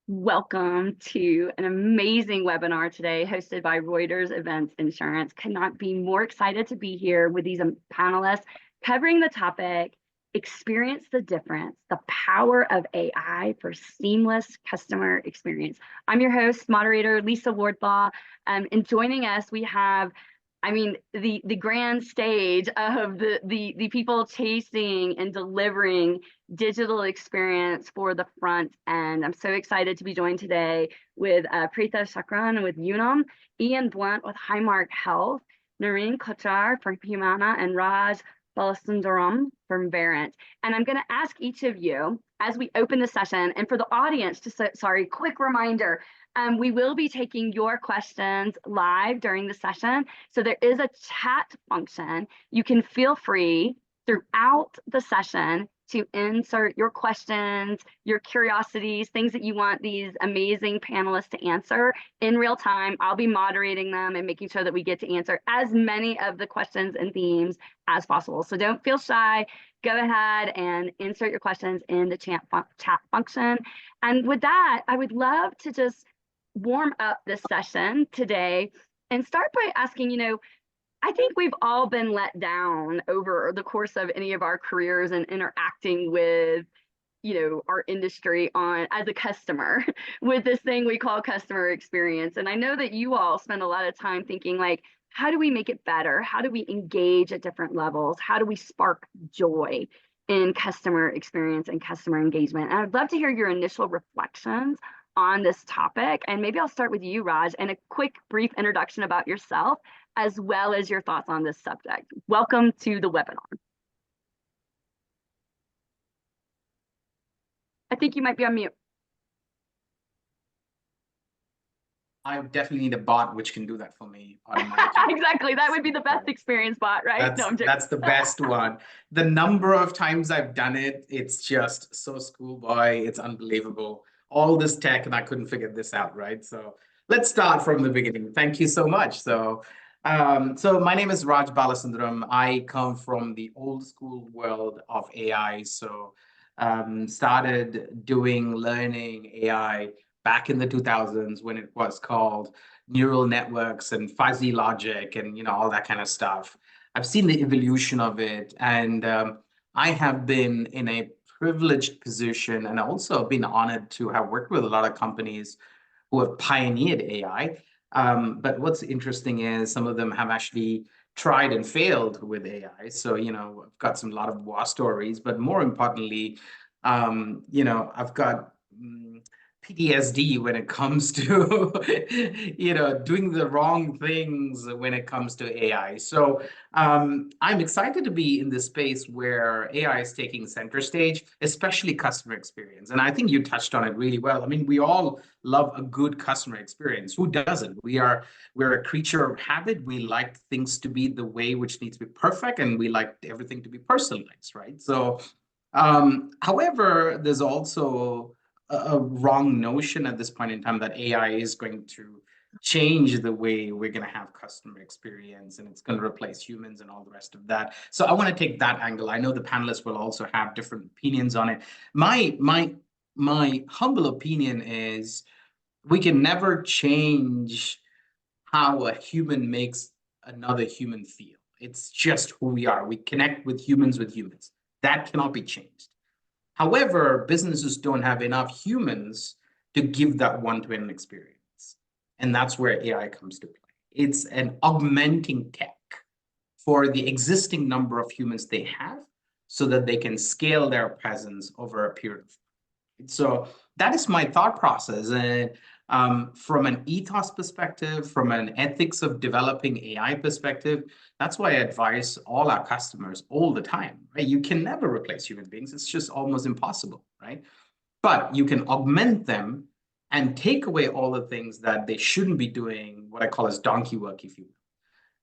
Welcome to an amazing webinar today hosted by Reuters Events Insurance. Could not be more excited to be here with these panelists covering the topic, Experience the Difference, the Power of AI for Seamless Customer Experience. I'm your host, moderator, Lisa Wardlaw, and joining us, we have the grand stage of the people chasing and delivering digital experience for the front end. I'm so excited to be joined today with Preetha Chakran with Unum, Ian Blunt with Highmark Health, Noreen Kochar from Humana, and Raj Balasundaram from Verint. And I'm going to ask each of you as we open the session, and for the audience, quick reminder, we will be taking your questions live during the session. So there is a chat function. You can feel free throughout the session to insert your questions, your curiosities, things that you want these amazing panelists to answer in real time. I'll be moderating them and making sure that we get to answer as many of the questions and themes as possible. So don't feel shy. Go ahead and insert your questions in the chat function. And with that, I would love to just warm up this session today and start by asking, I think we've all been let down over the course of any of our careers and interacting with, our industry as a customer with this thing we call customer experience. And I know that you all spend a lot of time thinking like, how do we make it better? How do we engage at different levels? How do we spark joy in customer experience and customer engagement? And I'd love to hear your initial reflections on this topic. And maybe I'll start with you, Raj, and a quick, brief introduction about yourself, as well as your thoughts on this subject. Welcome to the webinar. I think you might be on mute. I definitely need a bot which can do that for me automatically. Exactly. That would be the best experience bot, right? That's the best one. The number of times I've done it, it's just so schoolboy. It's unbelievable. All this tech and I couldn't figure this out, right? So let's start from the beginning. Thank you so much. So my name is Raj Balasundaram. I come from the old school world of AI. So started learning AI back in the 2000s when it was called neural networks and fuzzy logic and all that kind of stuff. I've seen the evolution of it, and I have been in a privileged position and also been honored to have worked with a lot of companies who have pioneered AI. But what's interesting is some of them have actually tried and failed with AI. So, I've got a lot of war stories, but more importantly, I've got PTSD when it comes to, doing the wrong things when it comes to AI. So I'm excited to be in this space where AI is taking center stage, especially customer experience. And I think you touched on it really well. I mean, we all love a good customer experience. Who doesn't? We're a creature of habit. We like things to be the way which needs to be perfect, and we like everything to be personalized, right? So, however, there's also a wrong notion at this point in time that AI is going to change the way we're going to have customer experience and it's going to replace humans and all the rest of that. So I want to take that angle. I know the panelists will also have different opinions on it. My humble opinion is we can never change how a human makes another human feel. It's just who we are. We connect with humans. That cannot be changed. However, businesses don't have enough humans to give that one-to-one experience. And that's where AI comes to play. It's an augmenting tech for the existing number of humans they have so that they can scale their presence over a period of time. So that is my thought process. And from an ethos perspective, from an ethics of developing AI perspective, that's why I advise all our customers all the time, right? You can never replace human beings. It's just almost impossible, right? But you can augment them and take away all the things that they shouldn't be doing, what I call as donkey work, if you will.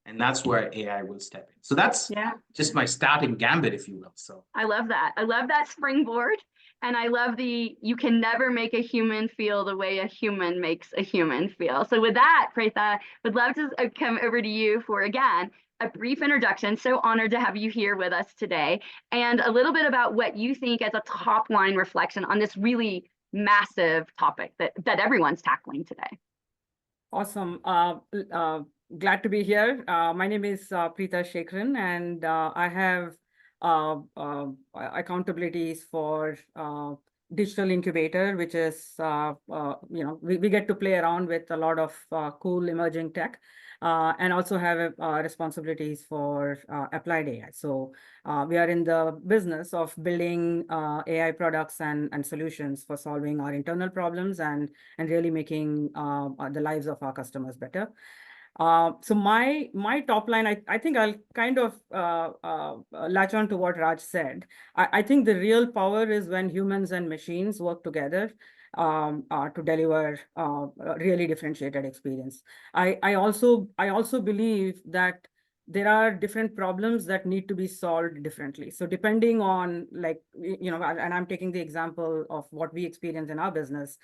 And that's where AI will step in. So that's just my starting gambit, if you will. So I love that. I love that springboard. And I love you can never make a human feel the way a human makes a human feel. So with that, Preetha, would love to come over to you for, again, a brief introduction. So honored to have you here with us today, and a little bit about what you think as a top line reflection on this really massive topic that everyone's tackling today. Awesome. Glad to be here. My name is Preeta Shekharan, and I have accountabilities for digital incubator, which is, we get to play around with a lot of cool emerging tech, and also have responsibilities for applied AI. So we are in the business of building AI products and solutions for solving our internal problems and really making the lives of our customers better. So my top line, I think I'll kind of latch on to what Raj said. I think the real power is when humans and machines work together to deliver a really differentiated experience. I also believe that there are different problems that need to be solved differently. So depending on, like, and I'm taking the example of what we experience in our business,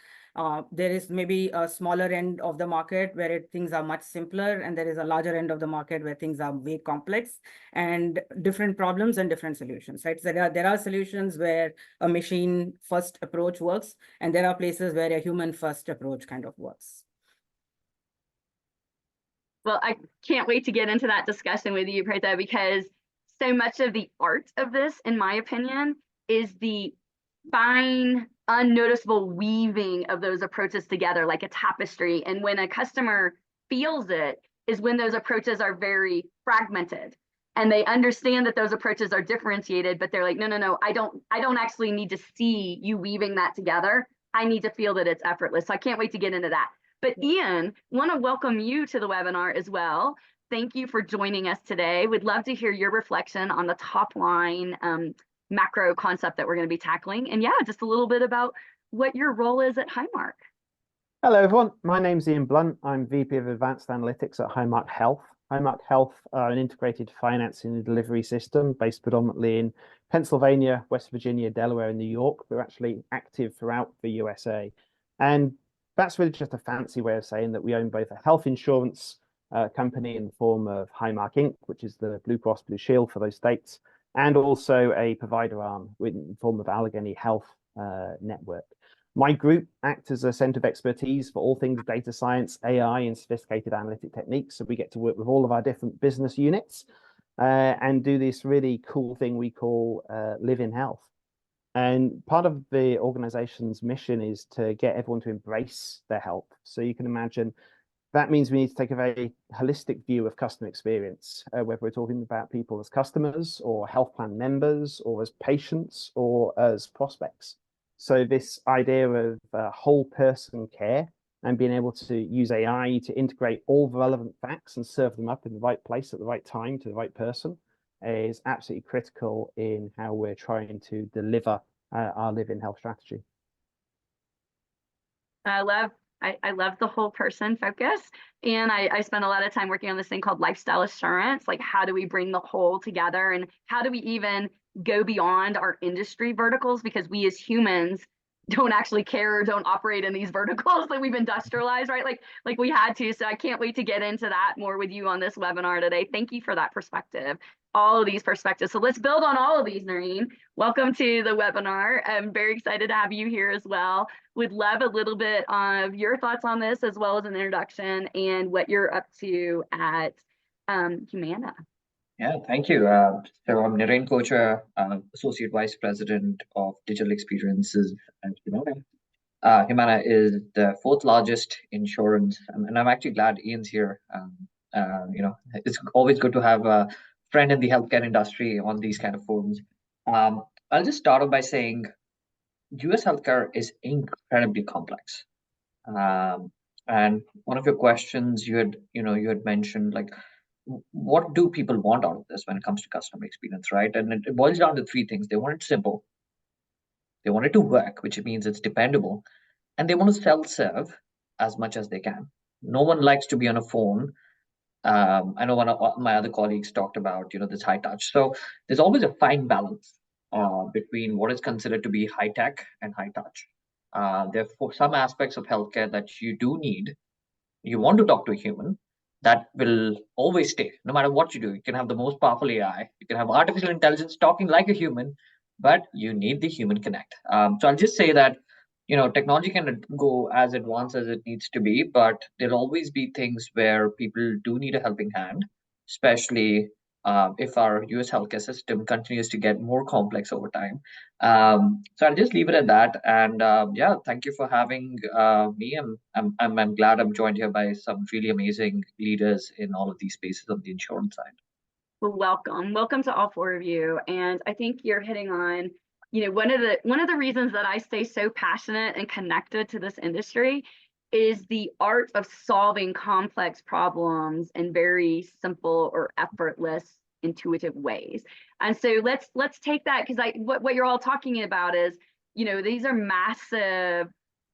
there is maybe a smaller end of the market where things are much simpler, and there is a larger end of the market where things are way complex and different problems and different solutions, right? So there are solutions where a machine first approach works, and there are places where a human first approach kind of works. Well, I can't wait to get into that discussion with you, Preeta, because so much of the art of this, in my opinion, is the fine, unnoticeable weaving of those approaches together like a tapestry. And when a customer feels it is when those approaches are very fragmented and they understand that those approaches are differentiated, but they're like, no, I don't actually need to see you weaving that together. I need to feel that it's effortless. So I can't wait to get into that. But Ian, want to welcome you to the webinar as well. Thank you for joining us today. We'd love to hear your reflection on the top line macro concept that we're going to be tackling. And yeah, just a little bit about what your role is at Highmark. Hello, everyone. My name's Ian Blunt. I'm VP of Advanced Analytics at Highmark Health. Highmark Health are an integrated financing and delivery system based predominantly in Pennsylvania, West Virginia, Delaware, and New York. We're actually active throughout the USA. And that's really just a fancy way of saying that we own both a health insurance company in the form of Highmark Inc., which is the Blue Cross Blue Shield for those states, and also a provider arm in the form of Allegheny Health Network. My group acts as a center of expertise for all things data science, AI, and sophisticated analytic techniques. So we get to work with all of our different business units and do this really cool thing we call Live in Health. And part of the organization's mission is to get everyone to embrace their health. So you can imagine that means we need to take a very holistic view of customer experience, whether we're talking about people as customers or health plan members or as patients or as prospects. So this idea of whole person care and being able to use AI to integrate all the relevant facts and serve them up in the right place at the right time to the right person is absolutely critical in how we're trying to deliver our Live in Health strategy. I love the whole person focus. And I spent a lot of time working on this thing called lifestyle assurance. Like, how do we bring the whole together, and how do we even go beyond our industry verticals, because we as humans don't actually care or don't operate in these verticals that we've industrialized, right? Like we had to. So I can't wait to get into that more with you on this webinar today. Thank you for that perspective, all of these perspectives. So let's build on all of these, Noreen. Welcome to the webinar. I'm very excited to have you here as well. Would love a little bit of your thoughts on this, as well as an introduction and what you're up to at Humana. Yeah, thank you. So I'm Naren Kocha, Associate Vice President of Digital Experiences at Humana. Humana is the fourth largest insurance, and I'm actually glad Ian's here. It's always good to have a friend in the healthcare industry on these kind of forums. I'll just start off by saying US healthcare is incredibly complex. And one of your questions you had mentioned, like, what do people want out of this when it comes to customer experience, right? And it boils down to three things. They want it simple, they want it to work, which means it's dependable, and they want to self-serve as much as they can. No one likes to be on a phone. I know one of my other colleagues talked about, this high touch. So there's always a fine balance between what is considered to be high tech and high touch. Therefore, some aspects of healthcare that you do need, you want to talk to a human, that will always stay, no matter what you do. You can have the most powerful AI, you can have artificial intelligence talking like a human, but you need the human connect. So I'll just say that, technology can go as advanced as it needs to be, but there'll always be things where people do need a helping hand, especially if our US healthcare system continues to get more complex over time. So I'll just leave it at that. And yeah, thank you for having me. I'm glad I'm joined here by some really amazing leaders in all of these spaces on the insurance side. Well, welcome to all four of you. And I think you're hitting on, one of the reasons that I stay so passionate and connected to this industry is the art of solving complex problems in very simple or effortless, intuitive ways. And so let's take that, because what you're all talking about is, these are massive,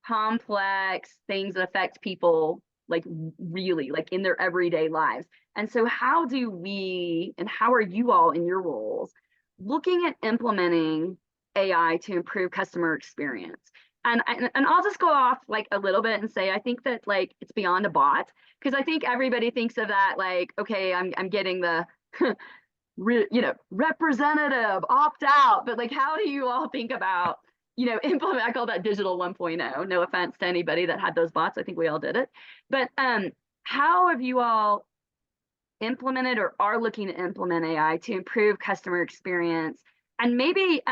complex things that affect people, like really, like in their everyday lives. And so how do we, and how are you all in your roles looking at implementing AI to improve customer experience? And I'll just go off like a little bit and say, I think that like it's beyond a bot, because I think everybody thinks of that like, okay, I'm getting the representative opt out, but like, how do you all think about implement? I call that digital 1.0. No offense to anybody that had those bots. I think we all did it. But how have you all implemented or are looking to implement AI to improve customer experience? And maybe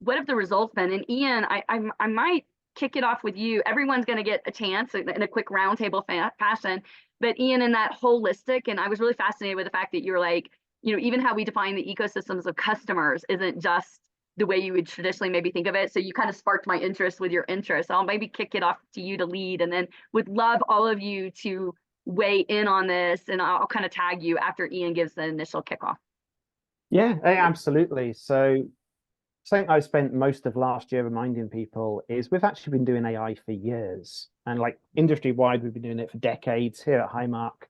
what have the results been? And Ian, I might kick it off with you. Everyone's going to get a chance in a quick roundtable fashion. But Ian, in that holistic, and I was really fascinated with the fact that you're like, even how we define the ecosystems of customers isn't just the way you would traditionally maybe think of it. So you kind of sparked my interest with your interest. I'll maybe kick it off to you to lead, and then would love all of you to weigh in on this, and I'll kind of tag you after Ian gives the initial kickoff. Yeah, absolutely. So something I spent most of last year reminding people is we've actually been doing AI for years, and like industry wide, we've been doing it for decades here at Highmark.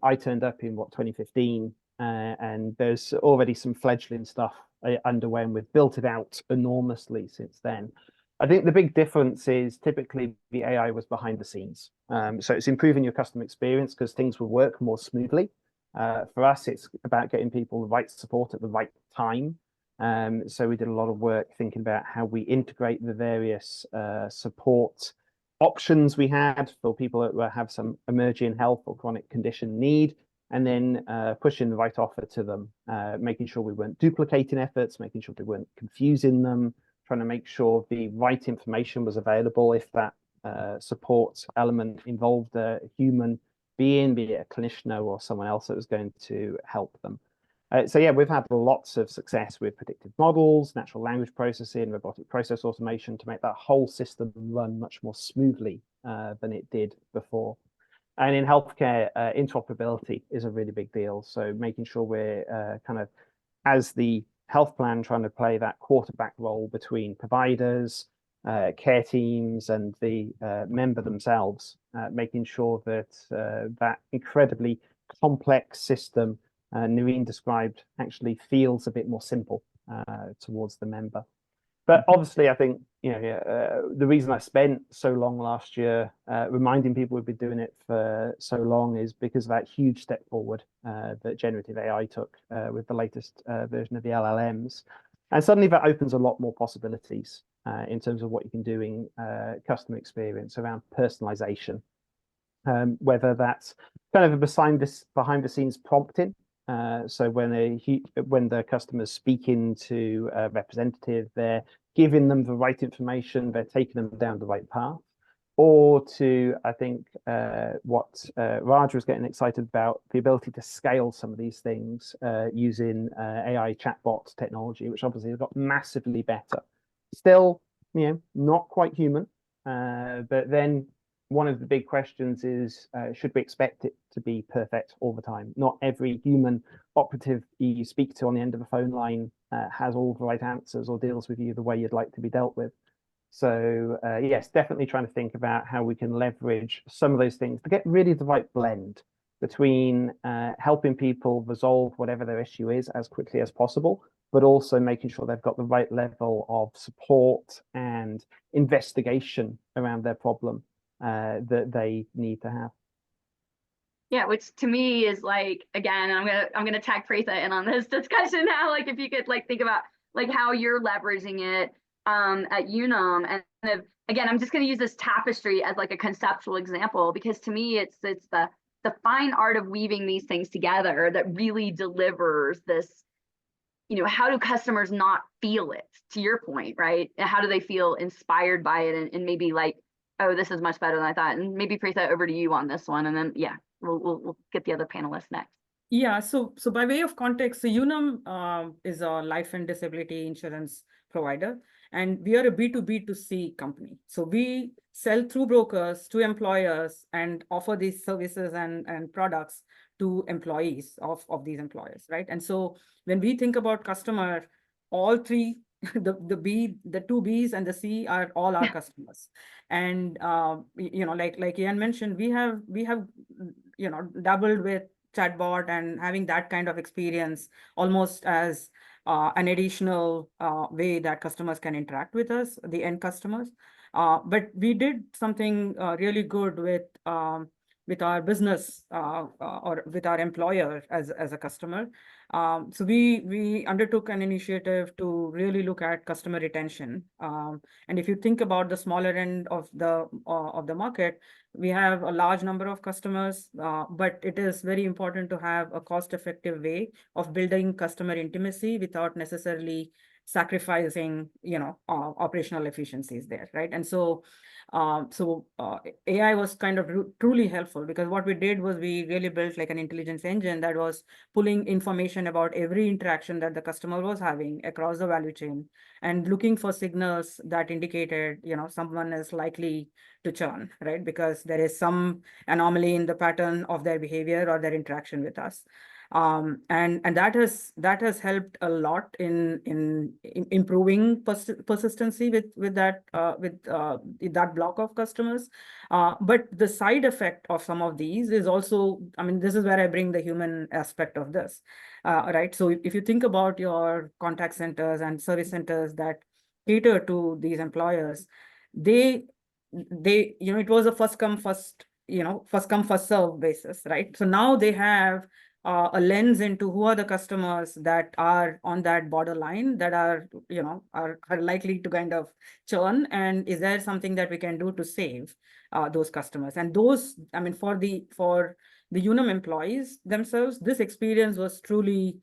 I turned up in 2015, and there's already some fledgling stuff underway, and we've built it out enormously since then. I think the big difference is typically the AI was behind the scenes. So it's improving your customer experience because things will work more smoothly. For us, it's about getting people the right support at the right time. So we did a lot of work thinking about how we integrate the various support options we had for people that have some emerging health or chronic condition need, and then pushing the right offer to them, making sure we weren't duplicating efforts, making sure we weren't confusing them, trying to make sure the right information was available if that support element involved a human being, be it a clinician or someone else that was going to help them. So yeah, we've had lots of success with predictive models, natural language processing, robotic process automation to make that whole system run much more smoothly than it did before. And in healthcare, interoperability is a really big deal. So making sure we're kind of, as the health plan, trying to play that quarterback role between providers, care teams, and the member themselves, making sure that that incredibly complex system Nareen described actually feels a bit more simple towards the member. But obviously, I think the reason I spent so long last year reminding people we've been doing it for so long is because of that huge step forward that generative AI took with the latest version of the LLMs. And suddenly that opens a lot more possibilities in terms of what you can do in customer experience around personalization, whether that's kind of a behind the scenes prompting. So when the customer's speaking to a representative, they're giving them the right information, they're taking them down the right path, or to, I think, what Raj was getting excited about, the ability to scale some of these things using AI chatbot technology, which obviously has got massively better. Still, not quite human, but then one of the big questions is, should we expect it to be perfect all the time? Not every human operative you speak to on the end of the phone line has all the right answers or deals with you the way you'd like to be dealt with. So yes, definitely trying to think about how we can leverage some of those things to get really the right blend between helping people resolve whatever their issue is as quickly as possible, but also making sure they've got the right level of support and investigation around their problem that they need to have. Yeah, which to me is like, again, I'm gonna tag Preetha in on this discussion now. Like if you could like think about like how you're leveraging it at Unum, and kind of, again, I'm just gonna use this tapestry as like a conceptual example, because to me it's the fine art of weaving these things together that really delivers this, you know, how do customers not feel it, to your point, right? And how do they feel inspired by it, and maybe like, oh, this is much better than I thought. And maybe Preetha, over to you on this one, and then yeah, we'll get the other panelists next. Yeah, so by way of context, so Unum is a life and disability insurance provider, and we are a B2B2C company. So we sell through brokers to employers and offer these services and products to employees of these employers, right? And so when we think about customer, all three, the two B's and the C are all our customers. And you know, like Ian mentioned, we have you know, dabbled with chatbot and having that kind of experience almost as an additional way that customers can interact with us, the end customers. But we did something really good with our business or with our employer as a customer. So we undertook an initiative to really look at customer retention. And if you think about the smaller end of the market, we have a large number of customers, but it is very important to have a cost-effective way of building customer intimacy without necessarily sacrificing, you know, operational efficiencies there, right? And so AI was kind of truly helpful, because what we did was we really built like an intelligence engine that was pulling information about every interaction that the customer was having across the value chain and looking for signals that indicated, you know, someone is likely to churn, right? Because there is some anomaly in the pattern of their behavior or their interaction with us. And that has helped a lot in improving persistency with that block of customers. But the side effect of some of these is also, I mean, this is where I bring the human aspect of this, right? So if you think about your contact centers and service centers that cater to these employers, they you know, it was a first come first serve basis, right? So now they have a lens into who are the customers that are on that borderline, that are, you know, are likely to kind of churn, and is there something that we can do to save those customers? And those, I mean, for the Unum employees themselves, this experience was truly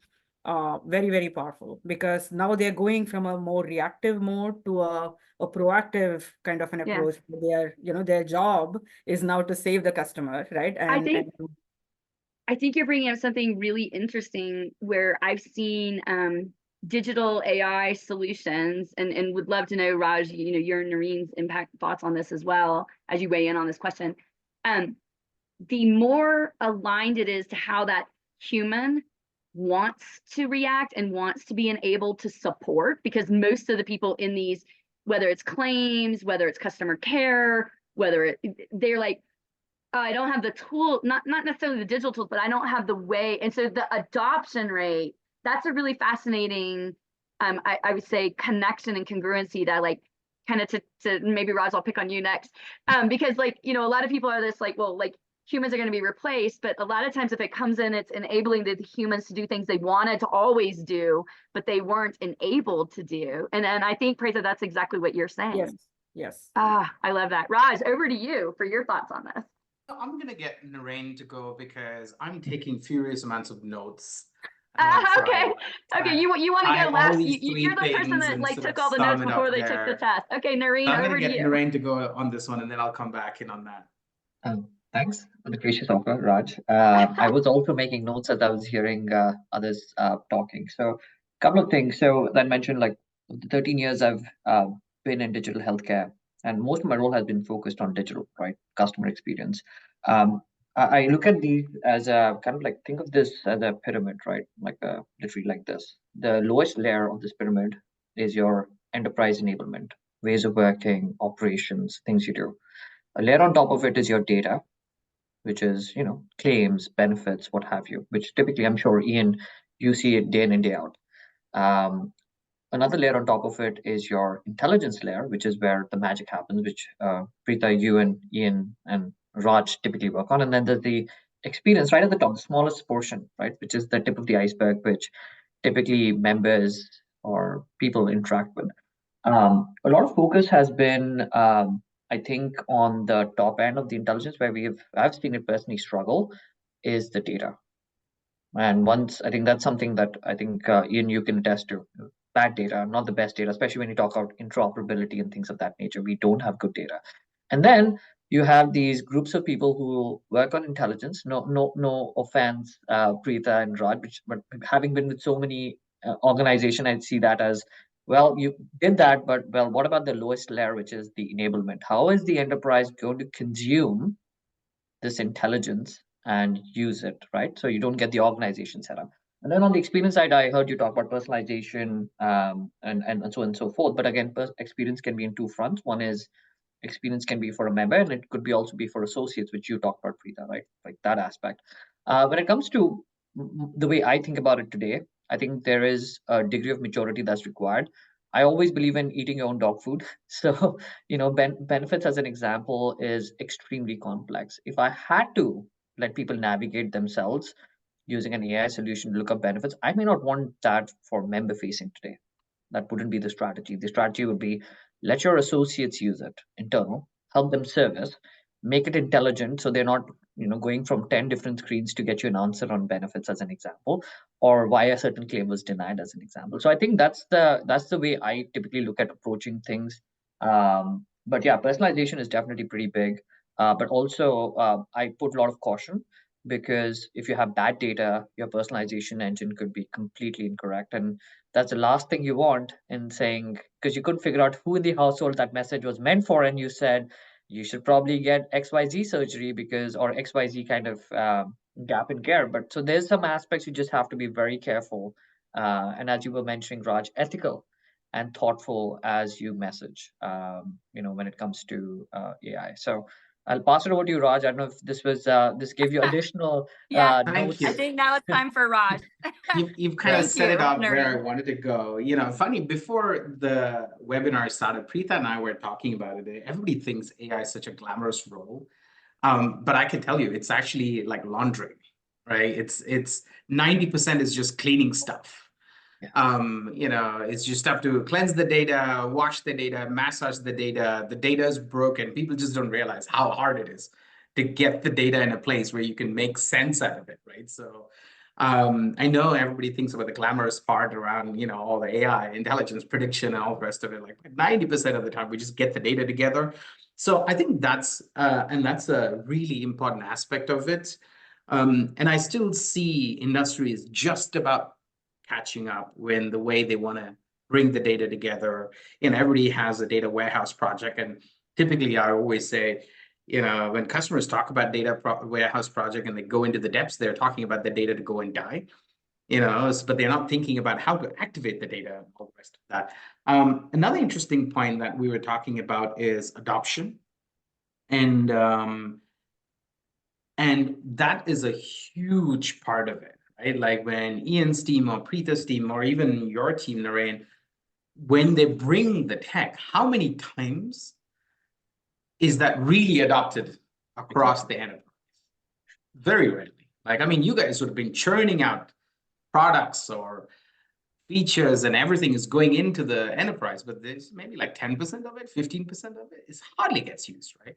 very, very powerful, because now they're going from a more reactive mode to a proactive kind of an approach. Their, you know, their job is now to save the customer, right? And I think you're bringing up something really interesting, where I've seen digital AI solutions, and would love to know, Raj, you know, your and Noreen's impact thoughts on this as well as you weigh in on this question. The more aligned it is to how that human wants to react and wants to be enabled to support, because most of the people in these, whether it's claims, whether it's customer care, whether they're like, I don't have the tool, not necessarily the digital tools, but I don't have the way. And so the adoption rate, that's a really fascinating, I would say, connection and congruency that, like, kind of to maybe Raj, I'll pick on you next. Because, like, you know, a lot of people are this like, well, like, humans are going to be replaced, but a lot of times if it comes in, it's enabling the humans to do things they wanted to always do, but they weren't enabled to do. And I think, Preetha, that's exactly what you're saying. Yes. I love that. Raj, over to you for your thoughts on this. I'm going to get Naren to go, because I'm taking furious amounts of notes. Okay. You want to go last. You're the person that like took all the notes before they took the test. Okay, Noreen, I'm over going to to get you. Naren to go on this one, and then I'll come back in on that. Thanks for the gracious offer, Raj. I was also making notes as I was hearing others talking. So a couple of things. So that mentioned, like, the 13 years I've been in digital healthcare, and most of my role has been focused on digital, right? Customer experience. I look at these as a kind of like, think of this as a pyramid, right? Like literally like this. The lowest layer of this pyramid is your enterprise enablement, ways of working, operations, things you do. A layer on top of it is your data, which is, you know, claims, benefits, what have you, which typically, I'm sure, Ian, you see it day in and day out. Another layer on top of it is your intelligence layer, which is where the magic happens, which Preetha, you and Ian and Raj typically work on. And then there's the experience right at the top, the smallest portion, right, which is the tip of the iceberg, which typically members or people interact with. A lot of focus has been, I think, on the top end of the intelligence, where I've seen it personally struggle, is the data. And once, I think that's something that I think, Ian, you can attest to. Bad data, not the best data, especially when you talk about interoperability and things of that nature. We don't have good data. And then you have these groups of people who work on intelligence. No offense, Preeta and Raj, but having been with so many organizations, I see that as, well, you did that, but well, what about the lowest layer, which is the enablement? How is the enterprise going to consume this intelligence and use it, right? So you don't get the organization set up. And then on the experience side, I heard you talk about personalization, and so on and so forth. But again, experience can be in two fronts. One is experience can be for a member, and it could be also be for associates, which you talked about, Preeta, right? Like that aspect. When it comes to the way I think about it today, I think there is a degree of maturity that's required. I always believe in eating your own dog food. So, benefits as an example is extremely complex. If I had to let people navigate themselves using an AI solution to look up benefits, I may not want that for member facing today. That wouldn't be the strategy. The strategy would be, let your associates use it, internal, help them service, make it intelligent so they're not going from 10 different screens to get you an answer on benefits as an example, or why a certain claim was denied as an example. So I think that's the way I typically look at approaching things. But yeah, personalization is definitely pretty big. But also I put a lot of caution, because if you have bad data, your personalization engine could be completely incorrect. And that's the last thing you want in saying, because you couldn't figure out who in the household that message was meant for, and you said you should probably get XYZ surgery because, or XYZ kind of gap in care. But so there's some aspects you just have to be very careful. And as you were mentioning, Raj, ethical and thoughtful as you message, when it comes to AI. So I'll pass it over to you, Raj. I don't know if this gave you additional Yeah, Thank notes. you. I think now it's time for Raj. You've kind of Thank set it you, up where I Naren. wanted to go. Funny, before the webinar started, Preeta and I were talking about it. Everybody thinks AI is such a glamorous role. But I can tell you, it's actually like laundry, right? It's 90% is just cleaning stuff. Yeah. It's just have to cleanse the data, wash the data, massage the data. The data is broken. People just don't realize how hard it is to get the data in a place where you can make sense out of it, right? So I know everybody thinks about the glamorous part around, all the AI, intelligence, prediction, and all the rest of it. Like 90% of the time, we just get the data together. So I think that's a really important aspect of it. And I still see industry is just about catching up when the way they want to bring the data together. Everybody has a data warehouse project, and typically I always say, when customers talk about data warehouse project and they go into the depths, they're talking about the data to go and die, but they're not thinking about how to activate the data and all the rest of that. Another interesting point that we were talking about is adoption. And that is a huge part of it, right? Like when Ian's team or Preeta's team or even your team, Naren, when they bring the tech, how many times is that really adopted across the enterprise? Very rarely. You guys would have been churning out products or features and everything is going into the enterprise, but there's maybe like 10% of it, 15% of it hardly gets used, right?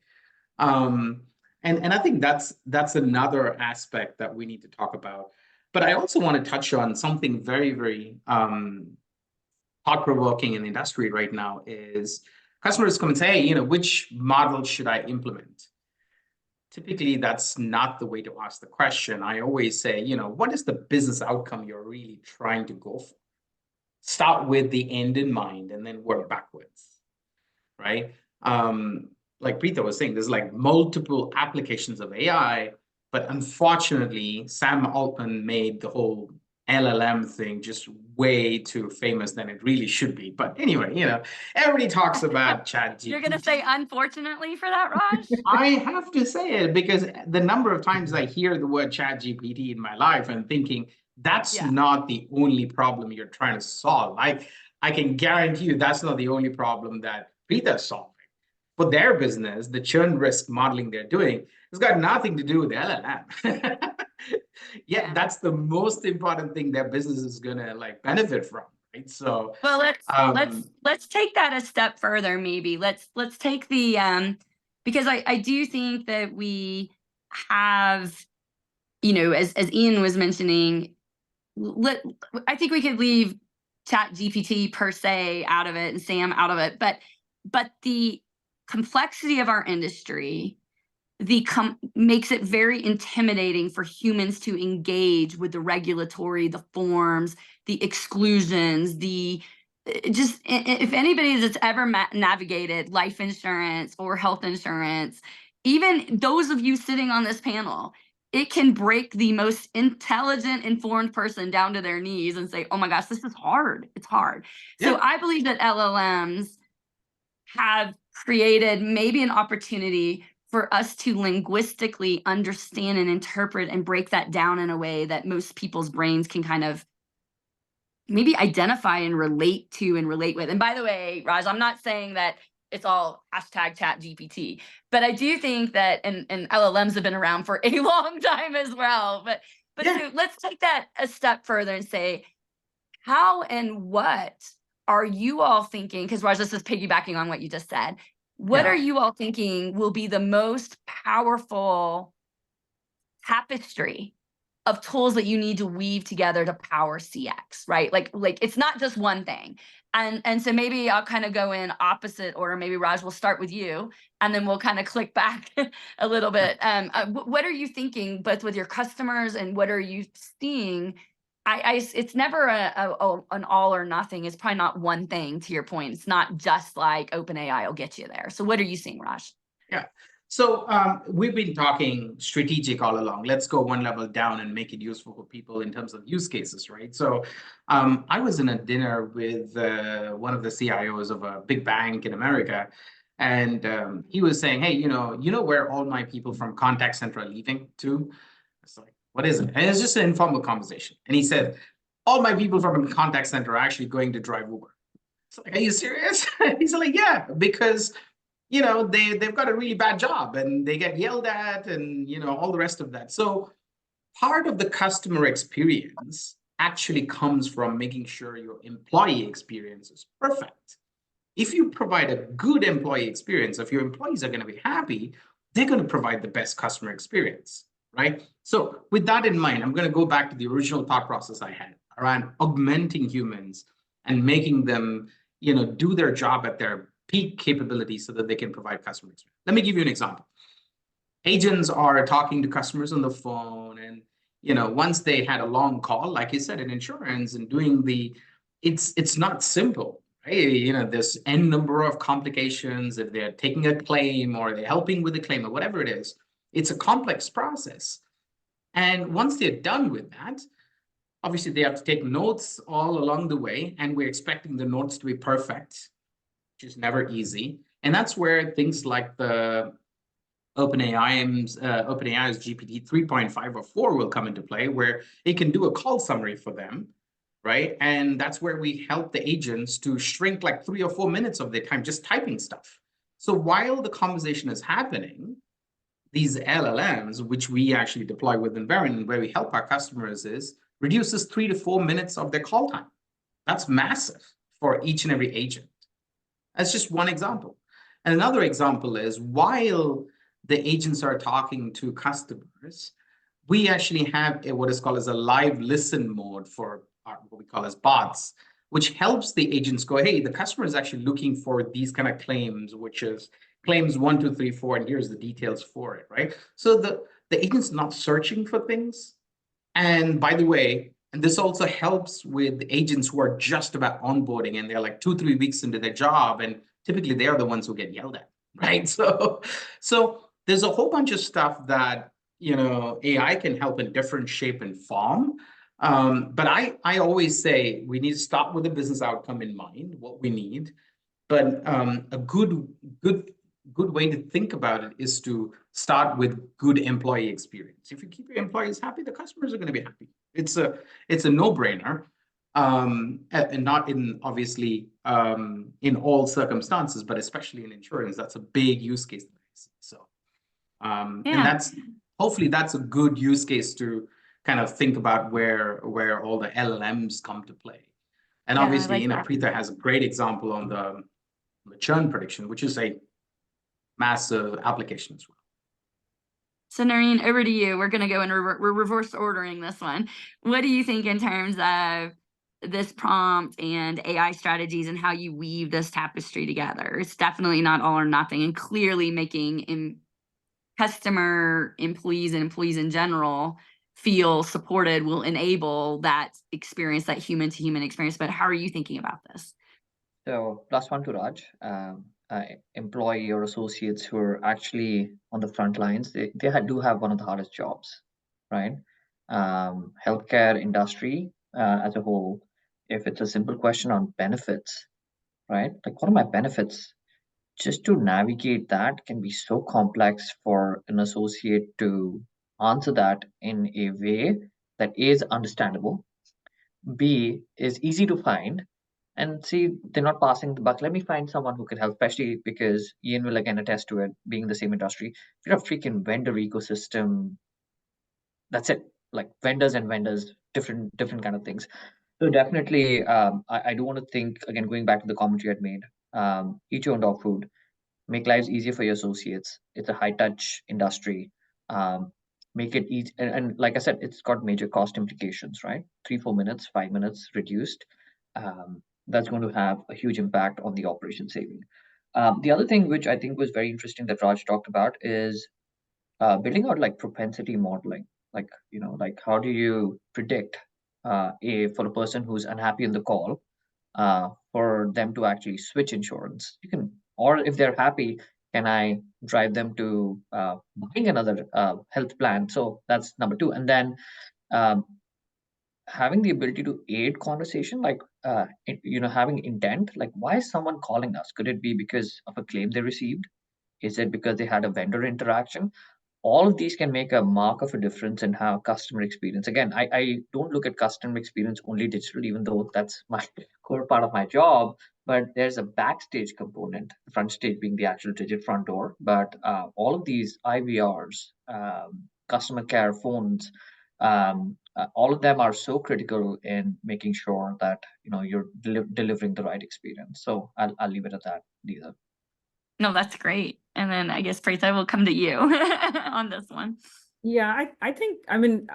And I think that's another aspect that we need to talk about. But I also want to touch on something very, very thought-provoking in the industry right now is customers come and say, hey, which model should I implement? Typically, that's not the way to ask the question. I always say, what is the business outcome you're really trying to go for? Start with the end in mind and then work backwards, right? Like Preeta was saying, there's like multiple applications of AI, but unfortunately, Sam Altman made the whole LLM thing just way too famous than it really should be. But anyway, everybody talks about ChatGPT. You're going to say unfortunately for that, Raj? I have to say it because the number of times I hear the word ChatGPT in my life and thinking that's not the only problem you're trying to solve. I can guarantee you that's not the only problem that Preeta's solving. for their business, the churn risk modeling they're doing has got nothing to do with LLM. Yeah. That's the most important thing their business is gonna like benefit from, right? So Well, let's take that a step further, maybe. Let's take the because I do think that we have, as Ian was mentioning, I think we could leave Chat GPT per se out of it and Sam out of it, but the complexity of our industry makes it very intimidating for humans to engage with the regulatory, the forms, the exclusions, just if anybody that's ever navigated life insurance or health insurance, even those of you sitting on this panel, it can break the most intelligent, informed person down to their knees and say, oh my gosh, this is hard. It's hard. Yeah. So I believe that LLMs have created maybe an opportunity for us to linguistically understand and interpret and break that down in a way that most people's brains can kind of maybe identify and relate to and relate with. And by the way, Raj, I'm not saying that it's all hashtag Chat GPT, but I do think that, and LLMs have been around for a long time as well. But Yeah. so let's take that a step further and say, how and what are you all thinking? Because Raj, this is piggybacking on what you just said. What Yeah. are you all thinking will be the most powerful tapestry of tools that you need to weave together to power CX, right? Like it's not just one thing. And so maybe I'll kind of go in opposite order. Maybe Raj, will start with you, and then we'll kind of click back a little bit. What are you thinking, both with your customers, and what are you seeing? It's never an all or nothing. It's probably not one thing, to your point. It's not just like OpenAI will get you there. So what are you seeing, Raj? Yeah. So we've been talking strategic all along. Let's go one level down and make it useful for people in terms of use cases, right? So I was in a dinner with one of the CIOs of a big bank in America, and he was saying, hey, you know where all my people from contact center are leaving to? It's like, what is it? And it's just an informal conversation. And he said, all my people from the contact center are actually going to drive Uber. It's like, are you serious? He's like, yeah, because they've got a really bad job and they get yelled at and all the rest of that. So part of the customer experience actually comes from making sure your employee experience is perfect. If you provide a good employee experience, if your employees are going to be happy, they're going to provide the best customer experience, right? So with that in mind, I'm going to go back to the original thought process I had around augmenting humans and making them do their job at their peak capability so that they can provide customer experience. Let me give you an example. Agents are talking to customers on the phone, and once they had a long call, like you said, in insurance, and doing it's not simple, right? There's n number of complications. If they're taking a claim or they're helping with a claim or whatever it is, it's a complex process. And once they're done with that, obviously they have to take notes all along the way, and we're expecting the notes to be perfect, which is never easy. And that's where things like the OpenAI's GPT 3.5 or 4 will come into play, where it can do a call summary for them, right? And that's where we help the agents to shrink like 3 or 4 minutes of their time just typing stuff. So while the conversation is happening, these LLMs, which we actually deploy within Verint, where we help our customers, is reduces 3 to 4 minutes of their call time. That's massive for each and every agent. That's just one example. And another example is, while the agents are talking to customers, we actually have what is called as a live listen mode for what we call as bots, which helps the agents go, hey, the customer is actually looking for these kind of claims, which is claims 1, 2, 3, 4, and here's the details for it, right? So the agent's not searching for things. And by the way, and this also helps with agents who are just about onboarding and they're like 2, 3 weeks into their job, and typically they are the ones who get yelled at, right? So there's a whole bunch of stuff that AI can help in different shape and form. But I always say we need to start with the business outcome in mind, what we need. But a good way to think about it is to start with good employee experience. If you keep your employees happy, the customers are going to be happy. It's a no-brainer. and not in obviously in all circumstances, but especially in insurance, that's a big use case that I see. So, and that's hopefully that's a good use case to kind of think about where all the LLMs come to play. And Yeah, I obviously, like you know, that. Preetha has a great example on the churn prediction, which is a massive application as well. So Noreen, over to you. We're going to go in we're reverse ordering this one. What do you think in terms of this prompt and AI strategies and how you weave this tapestry together? It's definitely not all or nothing, and clearly making customer employees and employees in general feel supported will enable that experience, that human to human experience. But how are you thinking about this? So +1 to Raj, employee or associates who are actually on the front lines, they do have one of the hardest jobs, right? Healthcare industry as a whole, if it's a simple question on benefits, right? Like, what are my benefits? Just to navigate that can be so complex for an associate to answer that in a way that is understandable, B is easy to find, and C, they're not passing the buck. Let me find someone who can help, especially because Ian will again attest to it, being in the same industry. You have freaking vendor ecosystem. That's it. Like vendors and vendors, different kind of things. So definitely, I do want to think again, going back to the commentary I'd made. Eat your own dog food. Make lives easier for your associates. It's a high touch industry. Make it easy, and like I said, it's got major cost implications, right? 3-4 minutes, 5 minutes reduced. That's going to have a huge impact on the operation saving. The other thing which I think was very interesting that Raj talked about is building out like propensity modeling. Like, you know, like how do you predict for a person who's unhappy in the call, for them to actually switch insurance? You can, or if they're happy, can I drive them to buying another health plan? So that's number 2. And then um, having the ability to aid conversation, like having intent. Like, why is someone calling us? Could it be because of a claim they received? Is it because they had a vendor interaction? All of these can make a mark of a difference in how customer experience. Again, I don't look at customer experience only digital, even though that's my core part of my job. But there's a backstage component, front stage being the actual digit front door. But all of these IVRs, customer care phones, all of them are so critical in making sure that you're delivering the right experience. So I'll leave it at that, Lisa. No, that's great. And then I guess Preetha will come to you on this one. Yeah, I think, I mean,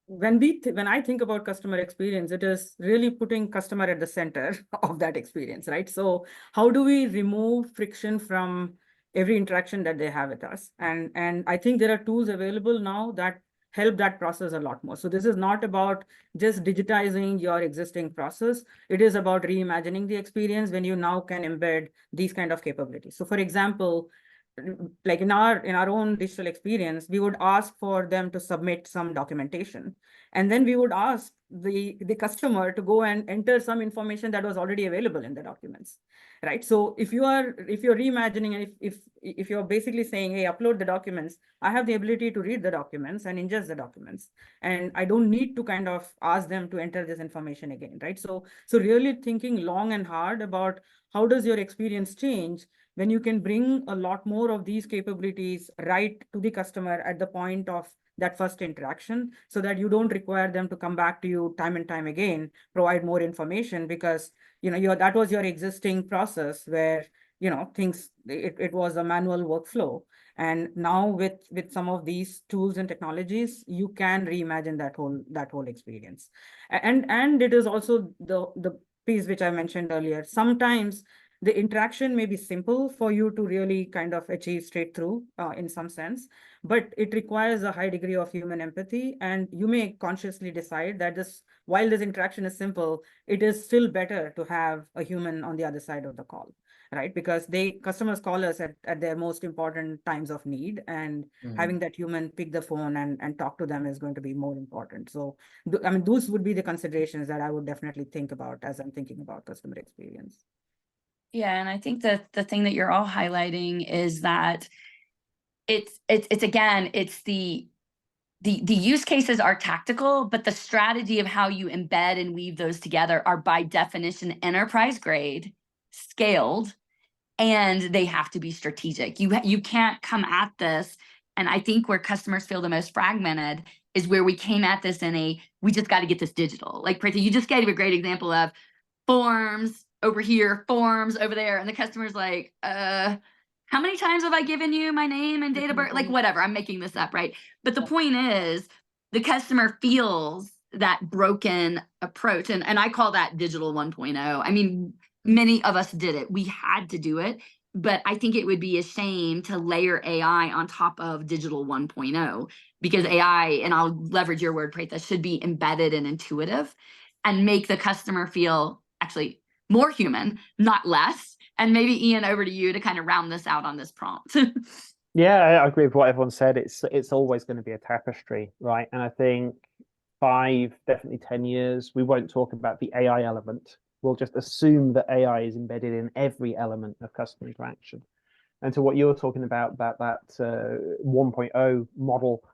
when I think about customer experience, it is really putting customer at the center of that experience, right? So how do we remove friction from every interaction that they have with us? And I think there are tools available now that help that process a lot more. So this is not about just digitizing your existing process. It is about reimagining the experience when you now can embed these kind of capabilities. So for example, like in our own digital experience, we would ask for them to submit some documentation, and then we would ask the customer to go and enter some information that was already available in the documents, right? So if you're reimagining, and if you're basically saying, hey, upload the documents, I have the ability to read the documents and ingest the documents, and I don't need to kind of ask them to enter this information again, right? So really thinking long and hard about how does your experience change when you can bring a lot more of these capabilities right to the customer at the point of that first interaction, so that you don't require them to come back to you time and time again, provide more information, because that was your existing process where things, it was a manual workflow. And now with some of these tools and technologies, you can reimagine that whole experience. And it is also the piece which I mentioned earlier. Sometimes the interaction may be simple for you to really kind of achieve straight through in some sense, but it requires a high degree of human empathy. And you may consciously decide that while this interaction is simple, it is still better to have a human on the other side of the call, right? Because customers call us at their most important times of need, and having that human pick the phone and talk to them is going to be more important. So, I mean, those would be the considerations that I would definitely think about as I'm thinking about customer experience. Yeah, and I think that the thing that you're all highlighting is that it's again, it's the the use cases are tactical, but the strategy of how you embed and weave those together are by definition enterprise grade, scaled, and they have to be strategic. You can't come at this, and I think where customers feel the most fragmented is where we came at this we just got to get this digital. Like, Preeti, you just gave a great example of forms over here, forms over there, and the customer's like, how many times have I given you my name and date of birth? Like, whatever, I'm making this up, right? But the point is, the customer feels that broken approach. And I call that digital 1.0. I mean, many of us did it. We had to do it. But I think it would be a shame to layer AI on top of digital 1.0, because AI, and I'll leverage your word, Preeta, should be embedded and intuitive and make the customer feel actually more human, not less. And maybe Ian, over to you to kind of round this out on this prompt. Yeah, I agree with what everyone said. It's always going to be a tapestry, right? And I think 5, definitely 10 years, we won't talk about the AI element. We'll just assume that AI is embedded in every element of customer interaction. And to what you're talking about that 1.0 model,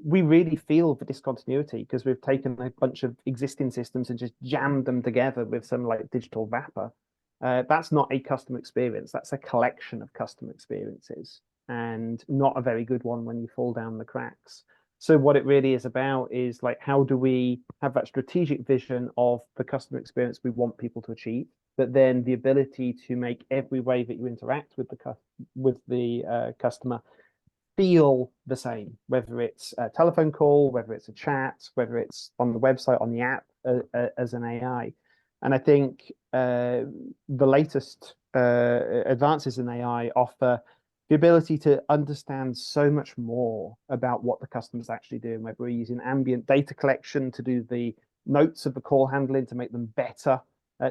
we really feel the discontinuity because we've taken a bunch of existing systems and just jammed them together with some like digital wrapper. That's not a customer experience. That's a collection of customer experiences, and not a very good one when you fall down the cracks. So what it really is about is like, how do we have that strategic vision of the customer experience we want people to achieve, but then the ability to make every way that you interact with the customer feel the same, whether it's a telephone call, whether it's a chat, whether it's on the website, on the app, as an AI. And I think the latest advances in AI offer the ability to understand so much more about what the customer's actually doing, whether we're using ambient data collection to do the notes of the call handling to make them better,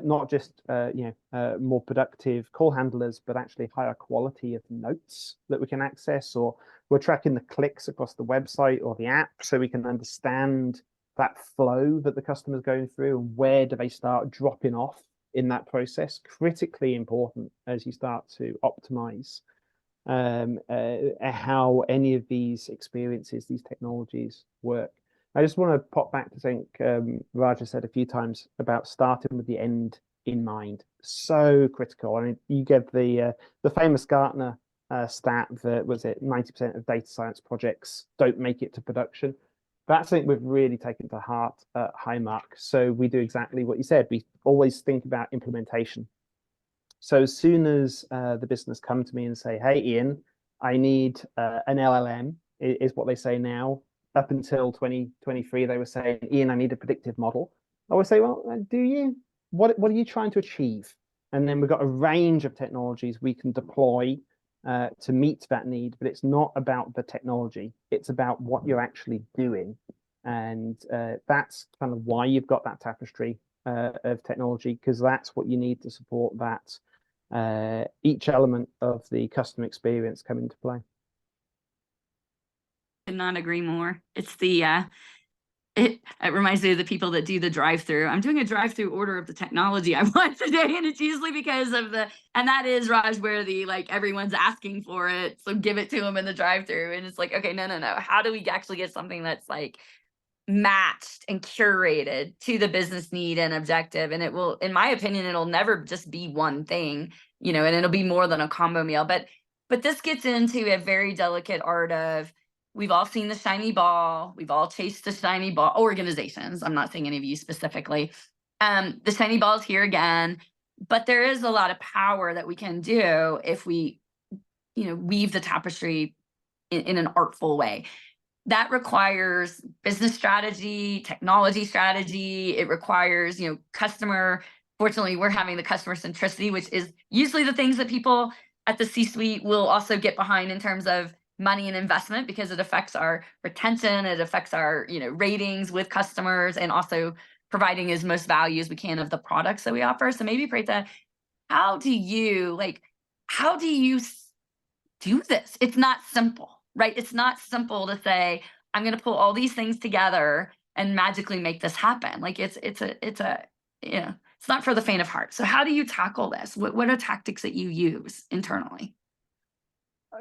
not just more productive call handlers, but actually higher quality of notes that we can access, or we're tracking the clicks across the website or the app so we can understand that flow that the customer's going through and where do they start dropping off in that process. Critically important as you start to optimize how any of these experiences, these technologies work. I just want to pop back to think Raja said a few times about starting with the end in mind. So critical. I mean, you get the famous Gartner stat that was it 90% of data science projects don't make it to production. That's something we've really taken to heart at Highmark. So we do exactly what you said. We always think about implementation. So as soon as the business come to me and say, hey, Ian, I need an LLM, is what they say now. Up until 2023, they were saying, Ian, I need a predictive model. I would say, well, do you? What are you trying to achieve? And then we've got a range of technologies we can deploy to meet that need, but it's not about the technology. It's about what you're actually doing. And that's kind of why you've got that tapestry of technology, because that's what you need to support that each element of the customer experience come into play. Could not agree more. It's it reminds me of the people that do the drive-through. I'm doing a drive-through order of the technology I want today, and it's usually because of and that is, Raj, where everyone's asking for it, so give it to them in the drive-through, and it's like, okay, no. How do we actually get something that's like matched and curated to the business need and objective? And it will, in my opinion, it'll never just be one thing, and it'll be more than a combo meal. But this gets into a very delicate art of, we've all seen the shiny ball. We've all chased the shiny ball. Organizations, I'm not saying any of you specifically. The shiny ball is here again, but there is a lot of power that we can do if we, weave the tapestry in an artful way. That requires business strategy, technology strategy. It requires, customer. Fortunately, we're having the customer centricity, which is usually the things that people at the C-suite will also get behind in terms of money and investment, because it affects our retention, it affects our ratings with customers, and also providing as most value as we can of the products that we offer. So maybe, Preeta, how do you do this? It's not simple, right? It's not simple to say, I'm going to pull all these things together and magically make this happen. Like it's not for the faint of heart. So how do you tackle this? What are tactics that you use internally?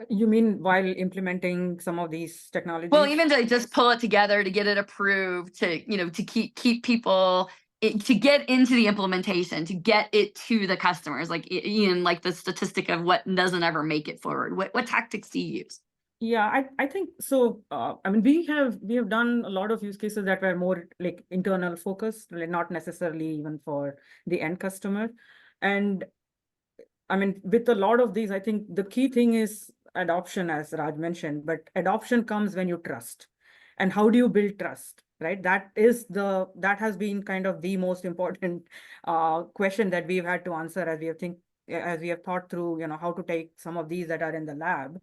You mean while implementing some of these technologies? Well, even to just pull it together to get it approved, to keep people to get into the implementation, to get it to the customers, like Ian, like the statistic of what doesn't ever make it forward. What tactics do you use? Yeah, I think so. I mean, we have done a lot of use cases that were more like internal focused, like not necessarily even for the end customer. And I mean, with a lot of these, I think the key thing is adoption, as Raj mentioned, but adoption comes when you trust. And how do you build trust, right? That has been kind of the most important question that we've had to answer as we have thought through, how to take some of these that are in the lab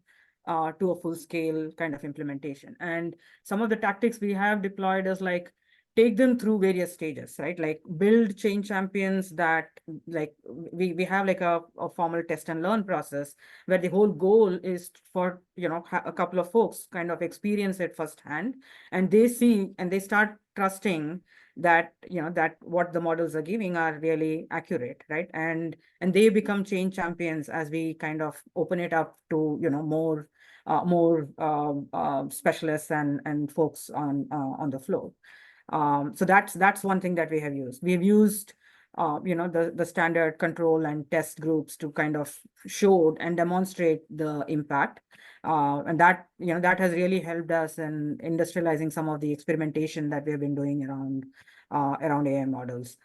to a full scale kind of implementation. And some of the tactics we have deployed is like take them through various stages, right? Like build change champions that like we have like a formal test and learn process where the whole goal is for, a couple of folks kind of experience it firsthand, and they see and they start trusting that, that what the models are giving are really accurate, right? And they become change champions as we kind of open it up to, more specialists and folks on the floor. So that's one thing that we have used. We've used, the standard control and test groups to kind of show and demonstrate the impact. And that, that has really helped us in industrializing some of the experimentation that we've been doing around AI models.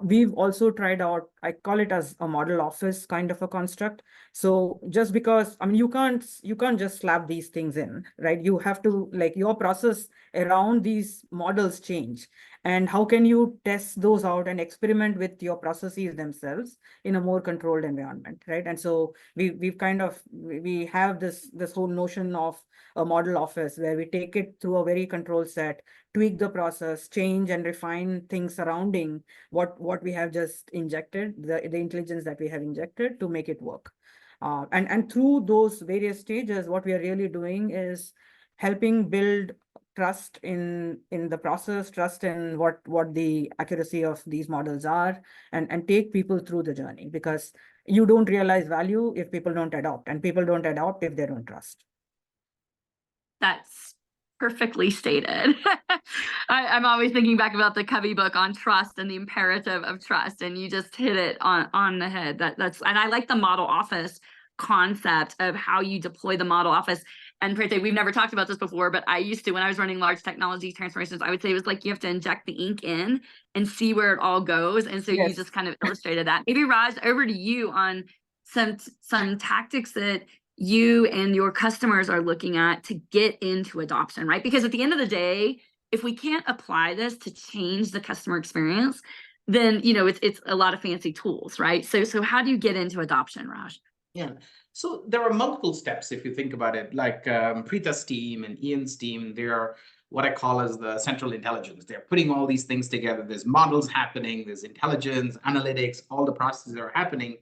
We've also tried out, I call it as a model office kind of a construct. So just because, I mean, you can't just slap these things in, right? You have to, like, your process around these models change. And how can you test those out and experiment with your processes themselves in a more controlled environment, right? And so we have this whole notion of a model office where we take it through a very controlled set, tweak the process, change and refine things surrounding what we have just injected, the intelligence that we have injected to make it work. And through those various stages, what we are really doing is helping build trust in the process, trust in what the accuracy of these models are, and take people through the journey, because you don't realize value if people don't adopt, and people don't adopt if they don't trust. That's perfectly stated. I'm always thinking back about the Covey book on trust and the imperative of trust, and you just hit it on the head. That's and I like the model office concept of how you deploy the model office. And Prete, we've never talked about this before, but I used to, when I was running large technology transformations, I would say it was like you have to inject the ink in and see where it all goes. And so Yes. you just kind of illustrated that. Maybe Raj, over to you on some tactics that you and your customers are looking at to get into adoption, right? Because at the end of the day, if we can't apply this to change the customer experience, then it's a lot of fancy tools, right? So how do you get into adoption, Raj? Yeah. So there are multiple steps if you think about it, like Preeta's team and Ian's team, they're what I call as the central intelligence. They're putting all these things together. There's models happening, there's intelligence, analytics, all the processes are happening.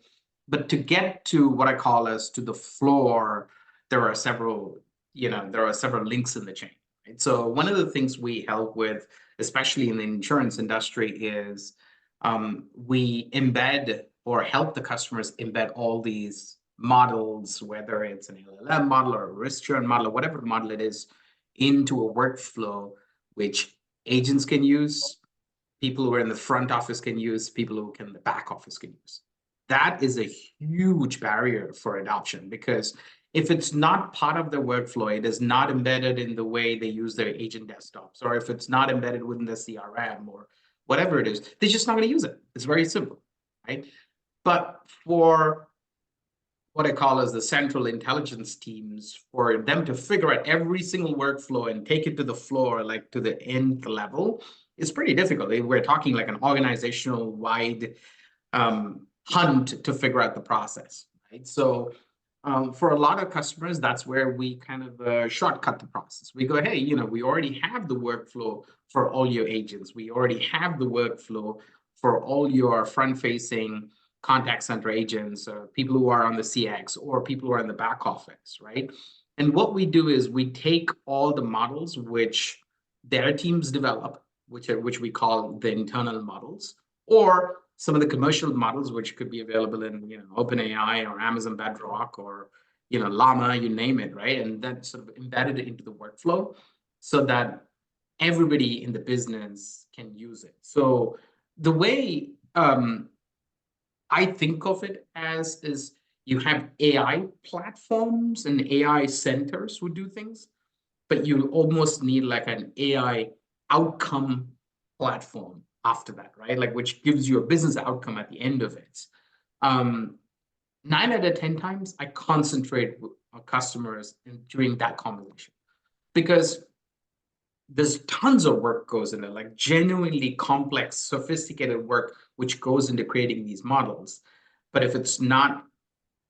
But to get to what I call as to the floor, there are several links in the chain. Right? So one of the things we help with, especially in the insurance industry, is we embed or help the customers embed all these models, whether it's an LLM model or a risk-sharing model or whatever model it is, into a workflow which agents can use, people who are in the front office can use, people who can in the back office can use. That is a huge barrier for adoption, because if it's not part of their workflow, it is not embedded in the way they use their agent desktops, or if it's not embedded within the CRM or whatever it is, they're just not going to use it. It's very simple, right? But for what I call as the central intelligence teams, for them to figure out every single workflow and take it to the floor, like to the nth level, is pretty difficult. We're talking like an organizational wide hunt to figure out the process, right? So for a lot of customers, that's where we kind of shortcut the process. We go, hey, we already have the workflow for all your agents. We already have the workflow for all your front-facing contact center agents, people who are on the CX, or people who are in the back office, right? And what we do is we take all the models which their teams develop, which we call the internal models, or some of the commercial models which could be available in OpenAI or Amazon Bedrock or Llama, you name it, right? And then sort of embedded it into the workflow so that everybody in the business can use it. So the way I think of it as is you have AI platforms and AI centers who do things, but you almost need like an AI outcome platform after that, right? Like which gives you a business outcome at the end of it. 9 out of 10 times, I concentrate with our customers during that conversation because there's tons of work goes into like genuinely complex, sophisticated work which goes into creating these models. But if it's not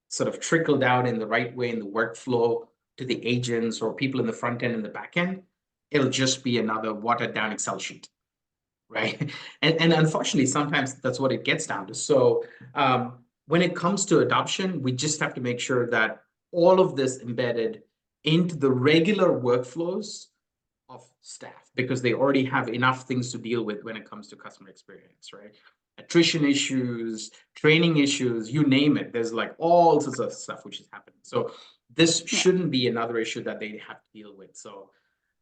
sort of trickled out in the right way in the workflow to the agents or people in the front end and the back end, it'll just be another watered down Excel sheet, right? And unfortunately, sometimes that's what it gets down to. So when it comes to adoption, we just have to make sure that all of this embedded into the regular workflows of staff because they already have enough things to deal with when it comes to customer experience, right? Attrition issues, training issues, you name it. There's like all sorts of stuff which is happening. So this shouldn't be another issue that they have to deal with. So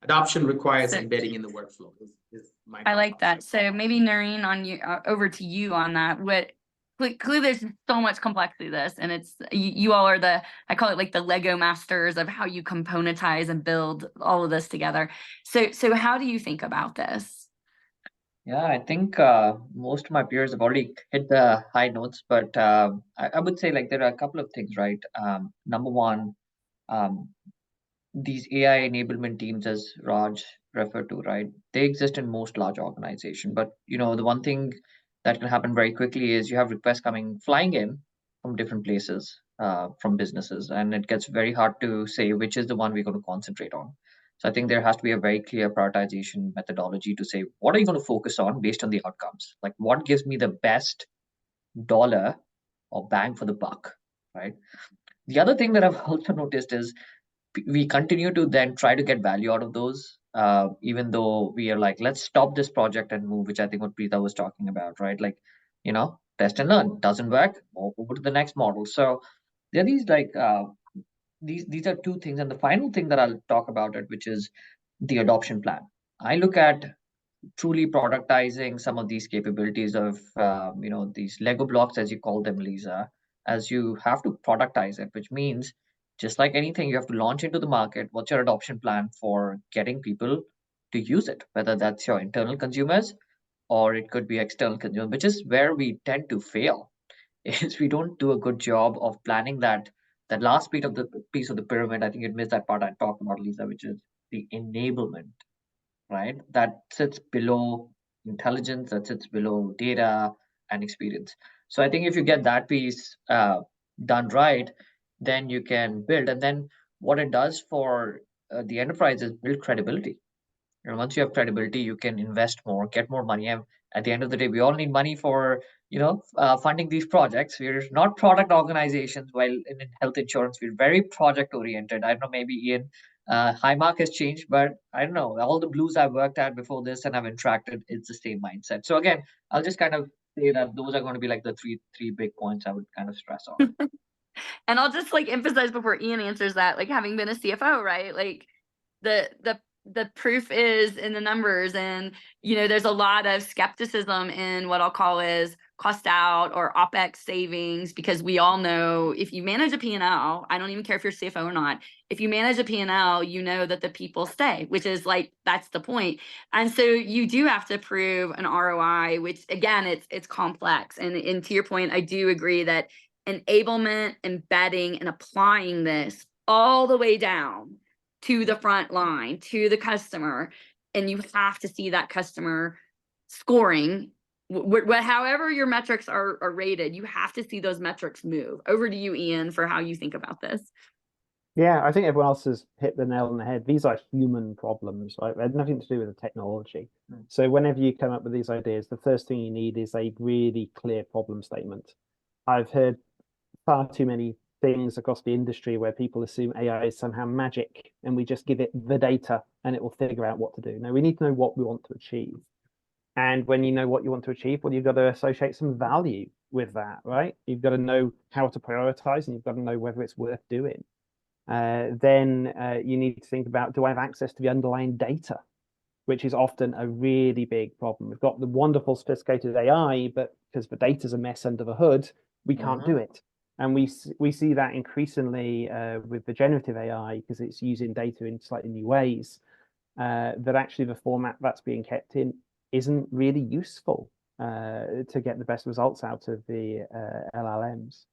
adoption requires embedding in the workflow is my I like that. concept. So maybe Noreen, on you, over to you on that. Clearly there's so much complexity to this, and it's you all are I call it like the Lego masters of how you componentize and build all of this together. So how do you think about this? Yeah, I think most of my peers have already hit the high notes, but I would say like there are a couple of things, right? Number one, these AI enablement teams, as Raj referred to, right? They exist in most large organizations, but the one thing that can happen very quickly is you have requests flying in from different places, from businesses, and it gets very hard to say which is the one we're going to concentrate on. So I think there has to be a very clear prioritization methodology to say, what are you going to focus on based on the outcomes? Like what gives me the best dollar or bang for the buck, right? The other thing that I've also noticed is we continue to then try to get value out of those, even though we are like, let's stop this project and move, which I think what Preeta was talking about, right? Like, test and learn, doesn't work, over to the next model. So there are these like, these are two things. And the final thing that I'll talk about it, which is the adoption plan. I look at truly productizing some of these capabilities of, these Lego blocks, as you call them, Lisa, as you have to productize it, which means just like anything, you have to launch into the market. What's your adoption plan for getting people to use it, whether that's your internal consumers or it could be external consumers, which is where we tend to fail, is we don't do a good job of planning that last piece of the pyramid. I think you missed that part I talked about, Lisa, which is the enablement, right? That sits below intelligence, that sits below data and experience. So I think if you get that piece done right, then you can build. And then what it does for the enterprise is build credibility. And once you have credibility, you can invest more, get more money. And at the end of the day, we all need money for funding these projects. We're not product organizations. While in health insurance, we're very project oriented. I don't know, maybe Ian, Highmark has changed, but I don't know. All the blues I've worked at before this and I've interacted, it's the same mindset. So again, I'll just kind of say that those are going to be like the three big points I would kind of stress on. And I'll just like emphasize before Ian answers that, like having been a CFO, right? Like the proof is in the numbers, and there's a lot of skepticism in what I'll call is cost out or OpEx savings, because we all know if you manage a P&L, I don't even care if you're CFO or not, if you manage a P&L, you know that the people stay, which is like, that's the point. And so you do have to prove an ROI, which again, it's complex. And to your point, I do agree that enablement, embedding, and applying this all the way down to the front line, to the customer, and you have to see that customer scoring, however your metrics are rated, you have to see those metrics move. Over to you, Ian, for how you think about this. Yeah, I think everyone else has hit the nail on the head. These are human problems, right? They have nothing to do with the technology. So whenever you come up with these ideas, the first thing you need is a really clear problem statement. I've heard far too many things across the industry where people assume AI is somehow magic and we just give it the data and it will figure out what to do. No, we need to know what we want to achieve. And when you know what you want to achieve, well, you've got to associate some value with that, right? You've got to know how to prioritize, and you've got to know whether it's worth doing. Then you need to think about, do I have access to the underlying data, which is often a really big problem. We've got the wonderful sophisticated AI, but because the data's a mess under the hood, we can't do it. And we see that increasingly with the generative AI, because it's using data in slightly new ways, that actually the format that's being kept in isn't really useful to get the best results out of the LLMs.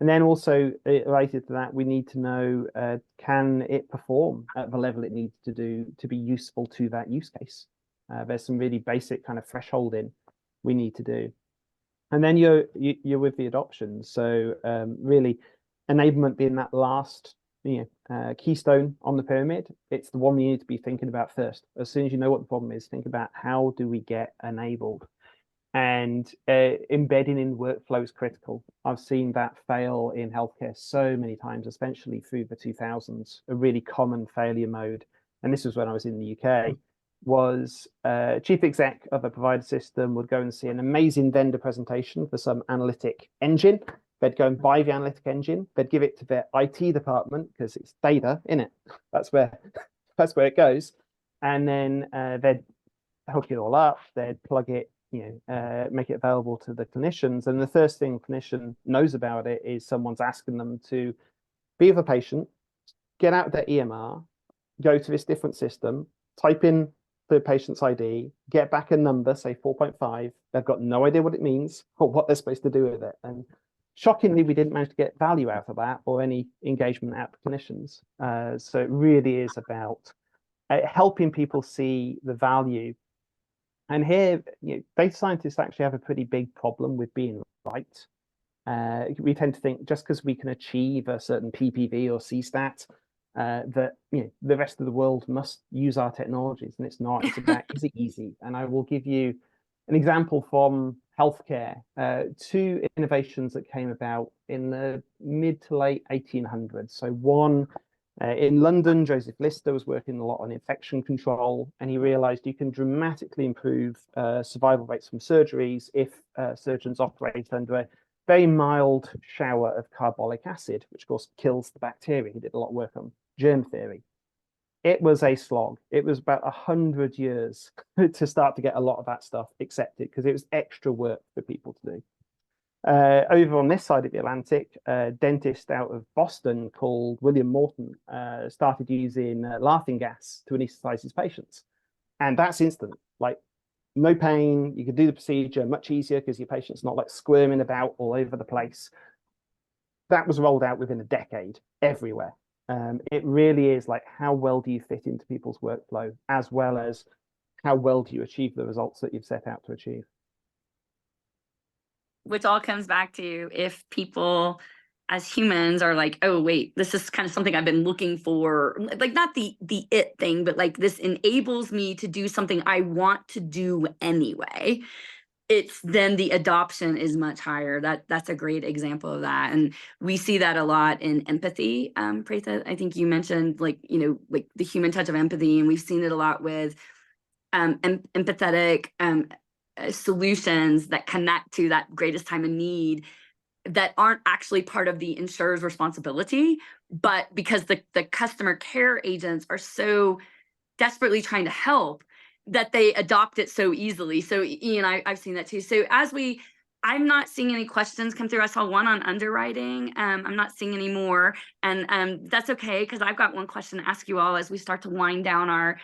And then also related to that, we need to know, can it perform at the level it needs to do to be useful to that use case? There's some really basic kind of thresholding we need to do. And then you're with the adoption. So really enablement being that last keystone on the pyramid. It's the one you need to be thinking about first. As soon as you know what the problem is, think about how do we get enabled? And embedding in workflow is critical. I've seen that fail in healthcare so many times, especially through the 2000s. A really common failure mode, and this was when I was in the UK, was chief exec of a provider system would go and see an amazing vendor presentation for some analytic engine. They'd go and buy the analytic engine. They'd give it to their IT department because it's data, innit? That's where it goes. And then they'd hook it all up. They'd plug it, make it available to the clinicians. And the first thing the clinician knows about it is someone's asking them to be with a patient, get out their EMR, go to this different system, type in the patient's ID, get back a number, say 4.5. They've got no idea what it means or what they're supposed to do with it. And shockingly, we didn't manage to get value out of that or any engagement out of clinicians. So it really is about helping people see the value. And here, data scientists actually have a pretty big problem with being right. We tend to think just because we can achieve a certain PPV or CSAT, that the rest of the world must use our technologies, and it's not. It's about, is it easy? And I will give you an example from healthcare. Two innovations that came about in the mid to late 1800s. So one, in London, Joseph Lister was working a lot on infection control, and he realized you can dramatically improve survival rates from surgeries if surgeons operate under a very mild shower of carbolic acid, which of course kills the bacteria. He did a lot of work on germ theory. It was a slog. It was about 100 years to start to get a lot of that stuff accepted because it was extra work for people to do. Over on this side of the Atlantic, a dentist out of Boston called William Morton started using laughing gas to anesthetize his patients. And that's instant, like no pain. You can do the procedure much easier because your patient's not like squirming about all over the place. That was rolled out within a decade everywhere. It really is like, how well do you fit into people's workflow, as well as how well do you achieve the results that you've set out to achieve? Which all comes back to, if people as humans are like, oh, wait, this is kind of something I've been looking for, like not the it thing, but like this enables me to do something I want to do anyway. It's then the adoption is much higher. That's a great example of that. And we see that a lot in empathy. Pratha, I think you mentioned like the human touch of empathy, and we've seen it a lot with empathetic solutions that connect to that greatest time of need that aren't actually part of the insurer's responsibility, but because the customer care agents are so desperately trying to help that they adopt it so easily. So Ian, I've seen that too. So I'm not seeing any questions come through. I saw one on underwriting. I'm not seeing any more, and that's okay, because I've got one question to ask you all as we start to wind down our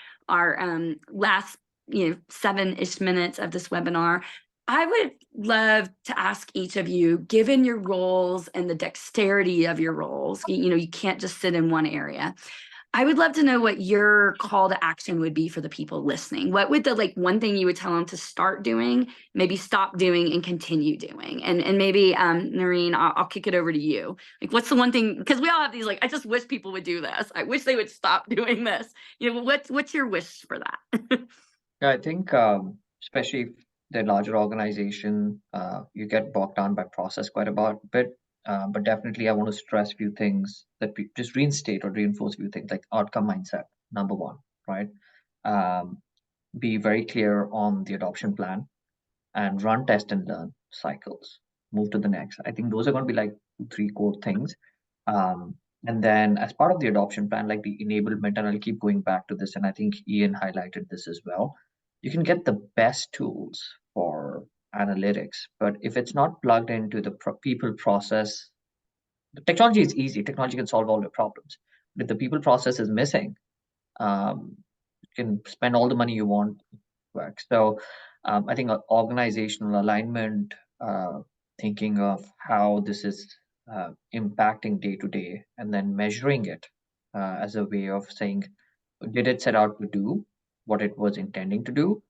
last 7-ish minutes of this webinar. I would love to ask each of you, given your roles and the dexterity of your roles, you can't just sit in one area. I would love to know what your call to action would be for the people listening. What would the one thing you would tell them to start doing, maybe stop doing, and continue doing? And maybe Noreen, I'll kick it over to you. Like, what's the one thing? Because we all have these I just wish people would do this. I wish they would stop doing this. What's your wish for that? I think especially if they're larger organization, you get bogged down by process quite a bit. But definitely, I want to stress a few things that we just reinstate or reinforce a few things, like outcome mindset, number one, right? Be very clear on the adoption plan and run, test, and learn cycles. Move to the next. I think those are going to be 3 core things. And then as part of the adoption plan, like the enablement, and I'll keep going back to this, and I think Ian highlighted this as well, you can get the best tools for analytics, but if it's not plugged into the people process, the technology is easy, technology can solve all your problems. But if the people process is missing, you can spend all the money you want work. So I think organizational alignment, thinking of how this is impacting day to day, and then measuring it as a way of saying, did it set out to do what it was intending to do?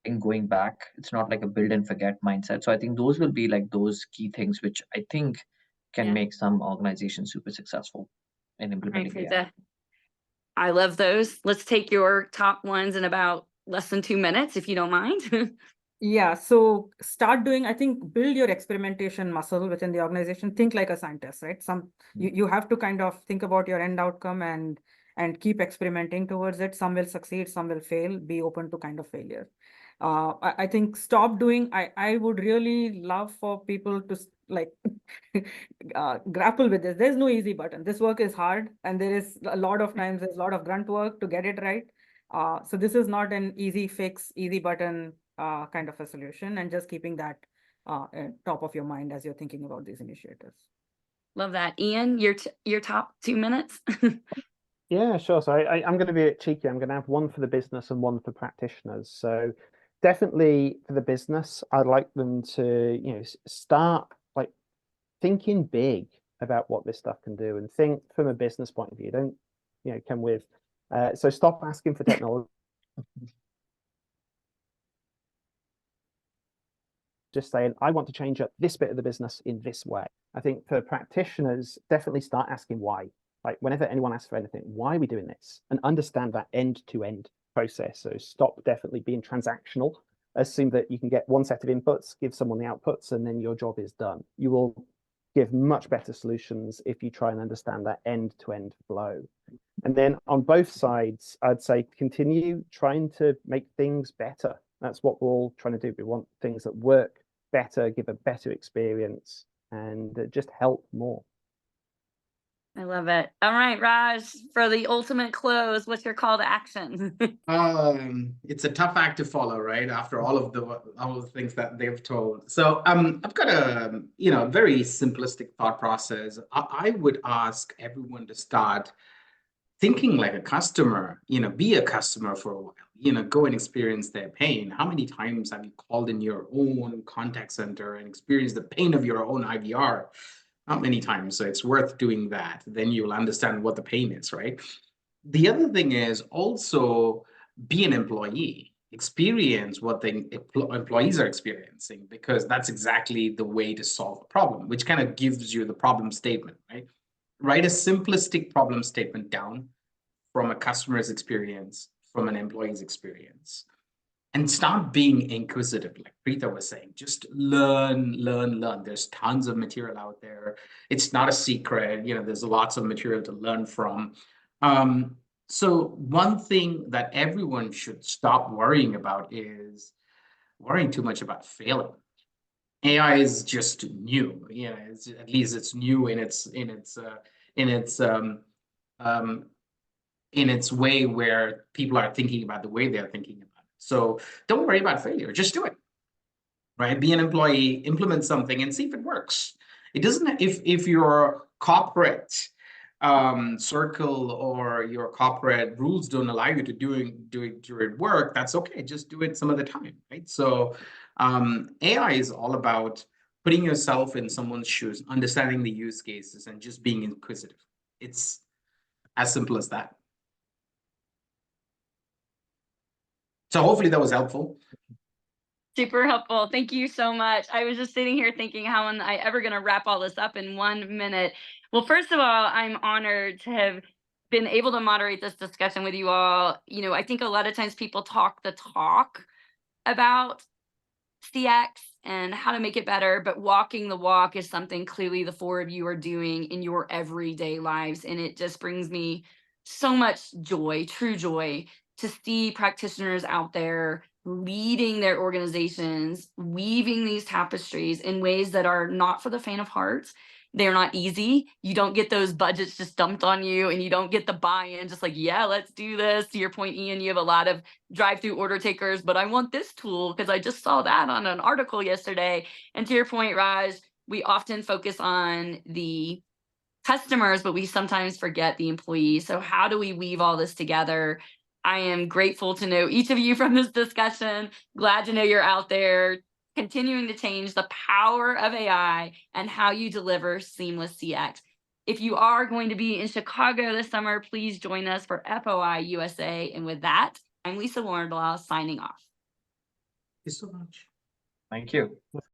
And going back, it's not like a build and forget mindset. So I think those will be like those key things which I think can Yeah. make some organizations super successful in implementing Right, AI. I love those. Let's take your top ones in about less than 2 minutes, if you don't mind. Yeah, so start doing, I think, build your experimentation muscle within the organization. Think like a scientist, right? You have to kind of think about your end outcome and keep experimenting towards it. Some will succeed, some will fail. Be open to kind of failure. I think stop doing. I would really love for people to like grapple with this. There's no easy button. This work is hard, and there is a lot of times there's a lot of grunt work to get it right. So this is not an easy fix, easy button kind of a solution, and just keeping that at top of your mind as you're thinking about these initiatives. Love that. Ian, your top 2 minutes. Yeah, sure. So I'm going to be a bit cheeky. I'm going to have one for the business and one for practitioners. So definitely for the business, I'd like them to, start like thinking big about what this stuff can do, and think from a business point of view. Don't, come with, so stop asking for technology. Just saying, I want to change up this bit of the business in this way. I think for practitioners, definitely start asking why. Like whenever anyone asks for anything, why are we doing this? And understand that end-to-end process. So stop definitely being transactional. Assume that you can get one set of inputs, give someone the outputs, and then your job is done. You will give much better solutions if you try and understand that end-to-end flow. And then on both sides, I'd say continue trying to make things better. That's what we're all trying to do. We want things that work better, give a better experience, and just help more. I love it. All right, Raj, for the ultimate close, what's your call to action? It's a tough act to follow, right? After all of the things that they've told. So I've got a very simplistic thought process. I would ask everyone to start thinking like a customer, be a customer for a while, go and experience their pain. How many times have you called in your own contact center and experienced the pain of your own IVR? Not many times. So it's worth doing that. Then you'll understand what the pain is, right? The other thing is also be an employee, experience what the employees are experiencing, because that's exactly the way to solve a problem, which kind of gives you the problem statement, right? Write a simplistic problem statement down from a customer's experience, from an employee's experience, and start being inquisitive. Like Preeta was saying, just learn. There's tons of material out there. It's not a secret. There's lots of material to learn from. So one thing that everyone should stop worrying about is worrying too much about failing. AI is just new. At least it's new in its way where people are thinking about the way they're thinking about it. So don't worry about failure. Just do it, right? Be an employee, implement something, and see if it works. It doesn't. If your corporate circle or your corporate rules don't allow you to do work, that's okay. Just do it some of the time, right? So AI is all about putting yourself in someone's shoes, understanding the use cases, and just being inquisitive. It's as simple as that. So hopefully that was helpful. Super helpful. Thank you so much. I was just sitting here thinking, how am I ever going to wrap all this up in 1 minute? Well, first of all, I'm honored to have been able to moderate this discussion with you all. I think a lot of times people talk the talk about CX and how to make it better, but walking the walk is something clearly the four of you are doing in your everyday lives. And it just brings me so much joy, true joy, to see practitioners out there leading their organizations, weaving these tapestries in ways that are not for the faint of heart. They're not easy. You don't get those budgets just dumped on you, and you don't get the buy-in just like, yeah, let's do this. To your point, Ian, you have a lot of drive-through order takers, but I want this tool because I just saw that on an article yesterday. And to your point, Raj, we often focus on the customers, but we sometimes forget the employees. So how do we weave all this together? I am grateful to know each of you from this discussion. Glad to know you're out there continuing to change the power of AI and how you deliver seamless CX. If you are going to be in Chicago this summer, please join us for FOI USA. And with that, I'm Lisa Warrenblaw signing off. Thank you so much. Thank you.